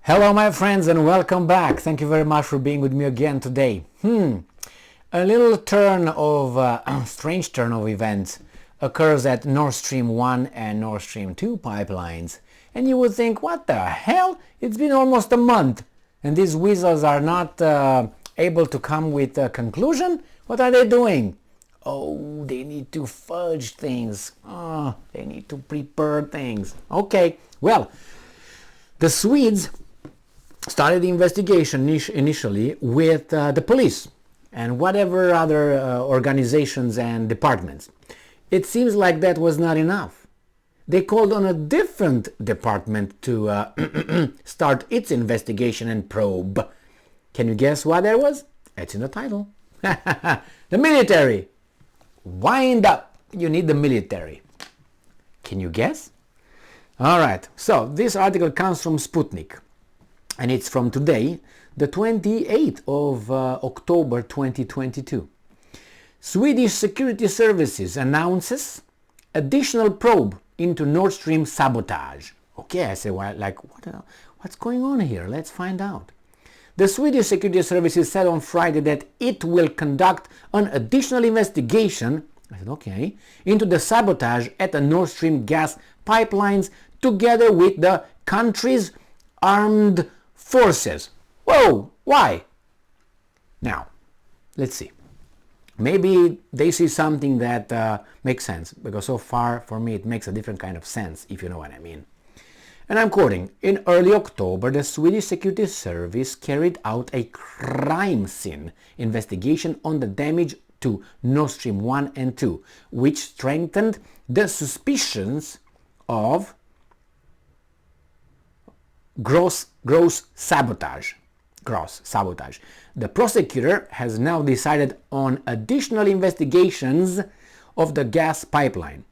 Hello my friends and welcome back. Thank you very much for being with me again today. A little strange turn of events occurs at Nord Stream 1 and Nord Stream 2 pipelines. And you would think, what the hell? It's been almost a month and these weasels are not able to come with a conclusion? What are they doing? Oh, they need to fudge things. Oh, they need to prepare things. Okay, well, the Swedes started the investigation initially with the police and whatever other organizations and departments. It seems like that was not enough. They called on a different department to start its investigation and probe. Can you guess what that was? It's in the title. The military. Wind up. You need the military. Can you guess? All right. So this article comes from Sputnik. And it's from today, the 28th of October 2022. Swedish Security Services announces additional probe into Nord Stream sabotage. Okay, I say, well, what's going on here? Let's find out. The Swedish Security Services said on Friday that it will conduct an additional investigation, I said, okay, into the sabotage at the Nord Stream gas pipelines together with the country's armed forces. Whoa, why? Now, let's see. Maybe they see something that makes sense, because so far for me it makes a different kind of sense, if you know what I mean. And I'm quoting, in early October, the Swedish Security Service carried out a crime scene investigation on the damage to Nord Stream 1 and 2, which strengthened the suspicions of gross sabotage. The prosecutor has now decided on additional investigations of the gas pipeline.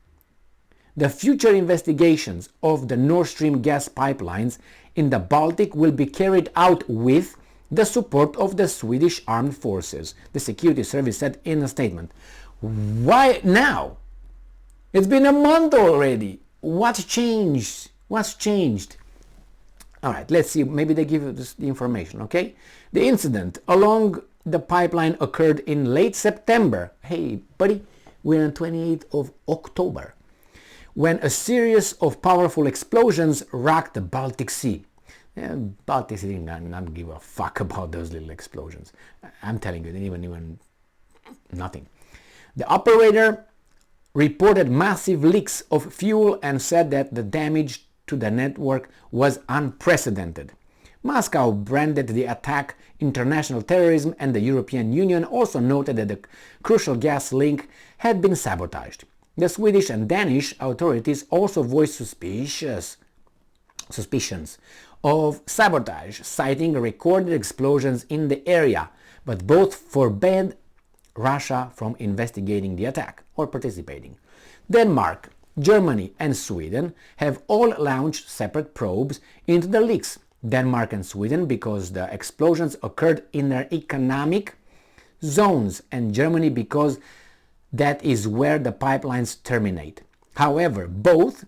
The future investigations of the Nord Stream gas pipelines in the Baltic will be carried out with the support of the Swedish Armed Forces, the Security Service said in a statement. Why now? It's been a month already. What's changed? All right, let's see. Maybe they give us the information, okay? The incident along the pipeline occurred in late September. Hey, buddy, we're on 28th of October, when a series of powerful explosions rocked the Baltic Sea. Baltic Sea did not give a fuck about those little explosions. I'm telling you, they didn't even nothing. The operator reported massive leaks of fuel and said that the damage to the network was unprecedented. Moscow branded the attack international terrorism, and the European Union also noted that the crucial gas link had been sabotaged. The Swedish and Danish authorities also voiced suspicions of sabotage, citing recorded explosions in the area, but both forbade Russia from investigating the attack or participating. Denmark, Germany and Sweden have all launched separate probes into the leaks. Denmark and Sweden because the explosions occurred in their economic zones, and Germany because that is where the pipelines terminate. However, both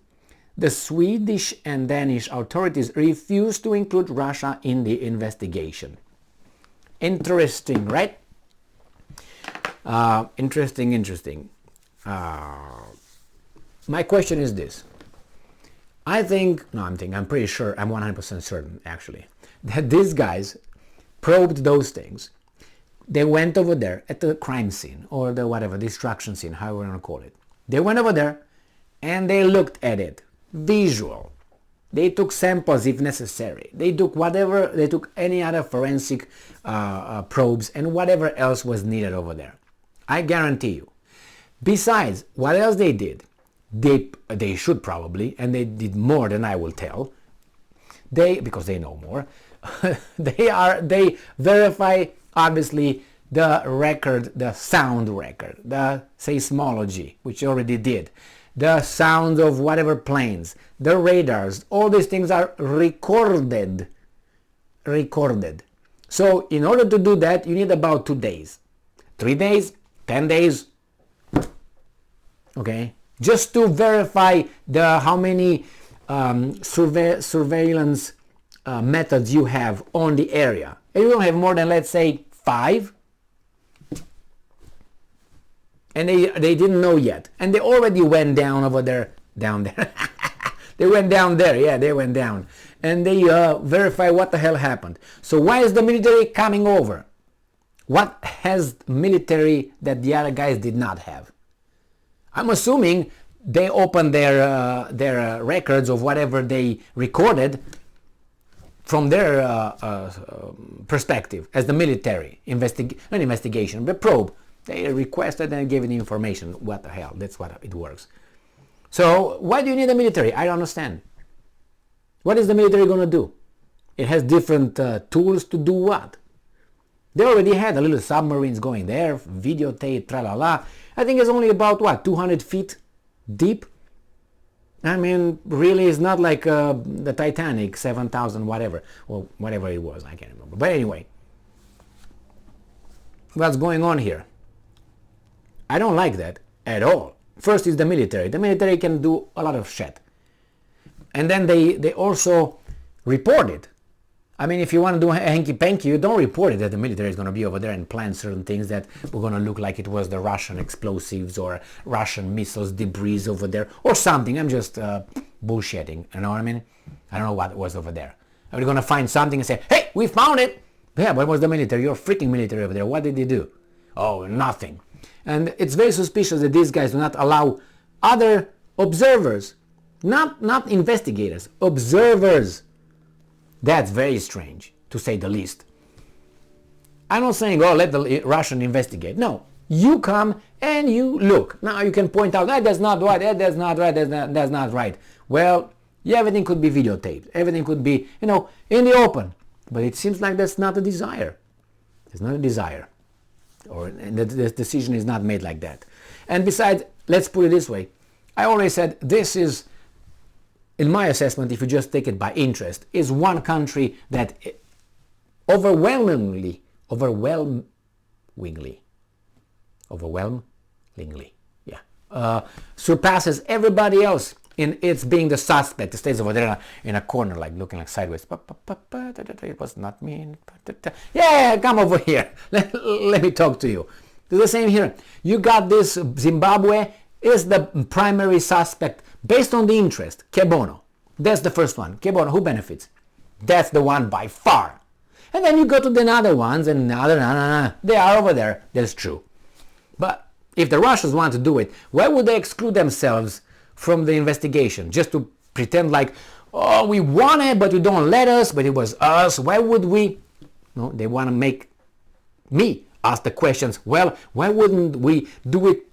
the Swedish and Danish authorities refused to include Russia in the investigation. Interesting, right? Interesting. My question is this. I'm pretty sure, I'm 100% certain actually, that these guys probed those things. They went over there at the crime scene or the whatever, destruction scene, however you want to call it. They went over there and they looked at it. Visual. They took samples if necessary. They took any other forensic probes and whatever else was needed over there. I guarantee you. Besides, what else they did? They should probably, and they did more than I will tell. Because they know more. They verify obviously the record, the sound record, the seismology, which you already did, the sound of whatever planes, the radars. All these things are recorded. So in order to do that, you need about 2 days, 3 days, 10 days. Okay. Just to verify how many surveillance methods you have on the area, and you don't have more than, let's say, 5, and they didn't know yet, and they already went down over there, down there. They went down there, yeah, they went down, and they verify what the hell happened. So why is the military coming over? What has military that the other guys did not have? I'm assuming they opened their records of whatever they recorded from their perspective as the military not investigation, but probe. They requested and gave the information. What the hell? That's what it works. So why do you need a military? I don't understand. What is the military going to do? It has different tools to do what? They already had a little submarines going there, videotape, tra-la-la. I think it's only about, what, 200 feet deep? I mean, really, it's not like the Titanic, 7,000 whatever, or whatever it was, I can't remember. But anyway, what's going on here? I don't like that at all. First is the military. The military can do a lot of shit. And then they also report it. I mean, if you want to do a hanky-panky, you don't report it that the military is going to be over there and plan certain things that were going to look like it was the Russian explosives or Russian missiles debris over there or something. I'm just bullshitting, you know what I mean? I don't know what was over there. Are we going to find something and say, hey, we found it? Yeah, but it was the military. You're freaking military over there. What did they do? Oh, nothing. And it's very suspicious that these guys do not allow other observers, not investigators, observers. That's very strange, to say the least. I'm not saying, oh, let the Russian investigate. No, you come and you look. Now you can point out, that's not right, that's not right, that's not right. Well, yeah, everything could be videotaped. Everything could be, in the open. But it seems like that's not a desire. It's not a desire. And the decision is not made like that. And besides, let's put it this way. I always said this is, in my assessment, if you just take it by interest, is one country that overwhelmingly, surpasses everybody else in its being the suspect. It stays over there in a corner, like looking like sideways. It was not me. Yeah, come over here. Let me talk to you. It's the same here. You got this. Zimbabwe is the primary suspect based on the interest. Kebono. That's the first one. Kebono, who benefits? That's the one by far. And then you go to the other ones and they are over there. That's true. But if the Russians want to do it, why would they exclude themselves from the investigation? Just to pretend like, oh, we want it, but you don't let us, but it was us. Why would we? No, they want to make me ask the questions. Well, why wouldn't we do it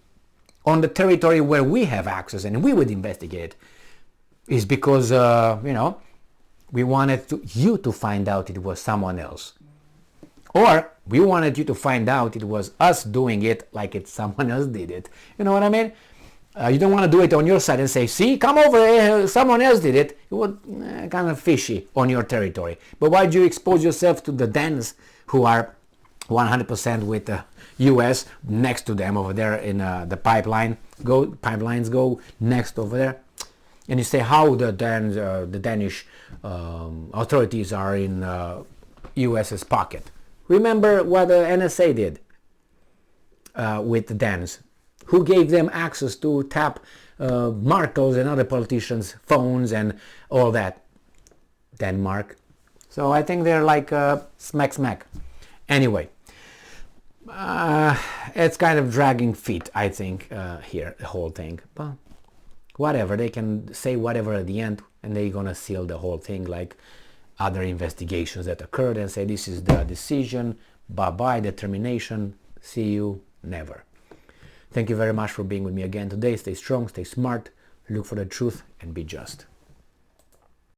on the territory where we have access and we would investigate? Is because, we wanted you to find out it was someone else. Or we wanted you to find out it was us doing it like it's someone else did it. You know what I mean? You don't want to do it on your side and say, see, come over, someone else did it. It was kind of fishy on your territory. But why do you expose yourself to the Danes who are 100% with the US next to them over there in the pipelines go next over there? And you say how the Danish authorities are in US's pocket. Remember what the NSA did with the Danes. Who gave them access to tap Markel's and other politicians' phones and all that? Denmark. So I think they're like smack. Anyway, it's kind of dragging feet, I think, here, the whole thing. But whatever, they can say whatever at the end and they're gonna seal the whole thing like other investigations that occurred and say this is the decision, bye-bye, determination, see you, never. Thank you very much for being with me again today. Stay strong, stay smart, look for the truth and be just.